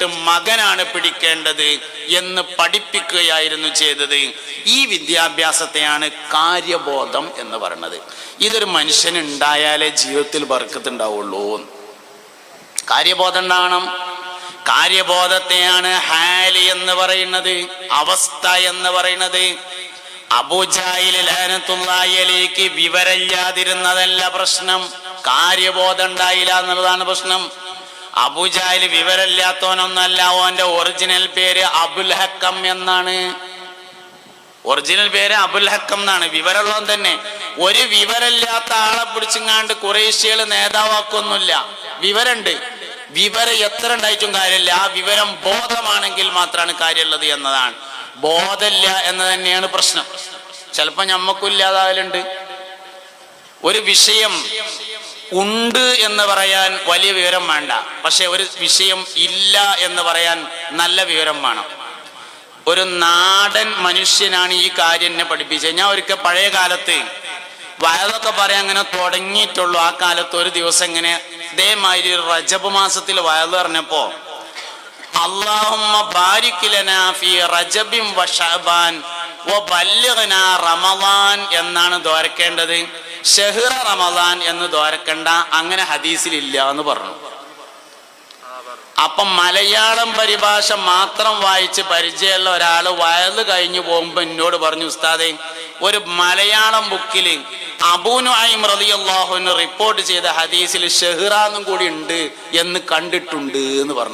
വായിച്ചിട്ട് മകനാണ് പിടിക്കേണ്ടത് എന്ന് പഠിപ്പിക്കുകയായിരുന്നു ചെയ്തത്. ഈ വിദ്യാഭ്യാസത്തെയാണ് കാര്യബോധം എന്ന് പറയുന്നത്. ഇതൊരു മനുഷ്യന് ഉണ്ടായാലേ ജീവിതത്തിൽ ബർക്കത്ത് ഉണ്ടാവുള്ളൂ. കാര്യബോധം ഉണ്ടാകണം. കാര്യബോധത്തെയാണ് ഹാലി എന്ന് പറയുന്നത്, അവസ്ഥ എന്ന് പറയുന്നത്. അബൂജഹൽ ലഅനത്തുല്ലാഹി അലൈഹി വിവരമില്ലാതിരുന്നതല്ല പ്രശ്നം, കാര്യബോധം ഉണ്ടായില്ല എന്നുള്ളതാണ് പ്രശ്നം. അബൂജഹൽ വിവരമില്ലാത്തവനൊന്നല്ല, ഓന്റെ ഒറിജിനൽ പേര് അബുൽ ഹക്കം എന്നാണ്. ഒറിജിനൽ പേര് അബുൽ ഹക്കം എന്നാണ്. വിവരമുള്ളവൻ തന്നെ. ഒരു വിവരമില്ലാത്ത ആളെ പിടിച്ചിങ്ങാണ്ട് ഖുറൈശികൾ നേതാവാക്കൊന്നുമില്ല. വിവരമുണ്ട്. വിവരം എത്ര ഉണ്ടായിട്ടും കാര്യമില്ല. ആ വിവരം ബോധമാണെങ്കിൽ മാത്രമാണ് കാര്യമുള്ളത് എന്നതാണ്. ബോധമില്ല എന്ന് തന്നെയാണ് പ്രശ്നം. ചിലപ്പോ ഞമ്മക്കും ഇല്ലാതാവലുണ്ട്. ഒരു വിഷയം ഉണ്ട് എന്ന് പറയാൻ വലിയ വിവരം വേണ്ട, പക്ഷെ ഒരു വിഷയം ഇല്ല എന്ന് പറയാൻ നല്ല വിവരം വേണം. ഒരു നാടൻ മനുഷ്യനാണ് ഈ കാര്യം എന്നെ പഠിപ്പിച്ചത്. ഞാൻ ഒരിക്കൽ പഴയ കാലത്ത് വയലൊക്കെ പറയാൻ അങ്ങനെ തുടങ്ങിയിട്ടുള്ളൂ. ആ കാലത്ത് ഒരു ദിവസം ഇങ്ങനെ ഇതേമാതിരി റജബ് മാസത്തിൽ വയല് പറഞ്ഞപ്പോ അല്ലാഹുമ്മ ബാരിക് ലനാ ഫീ റജബിൻ വ ശഅബാൻ വ ബല്ലിഗ്നാ റമളാൻ എന്നാണ് ദുആരക്കേണ്ടത്. ഷഹ്റ റമളാൻ എന്ന് ദുആരക്കണ്ട, അങ്ങനെ ഹദീസിലില്ല എന്ന് പറഞ്ഞു. അപ്പം മലയാളം പരിഭാഷ മാത്രം വായിച്ച് പരിചയമുള്ള ഒരാൾ വയല് കഴിഞ്ഞു പോകുമ്പോ എന്നോട് പറഞ്ഞു, ഉസ്താദേ, ഒരു മലയാളം ബുക്കിൽ അബൂ നുഐം റളിയല്ലാഹു അൻഹു റിപ്പോർട്ട് ചെയ്ത ഹദീസിൽ ഷഹ്റ എന്നും കൂടി ഉണ്ട് എന്ന് കണ്ടിട്ടുണ്ട് എന്ന് പറഞ്ഞു.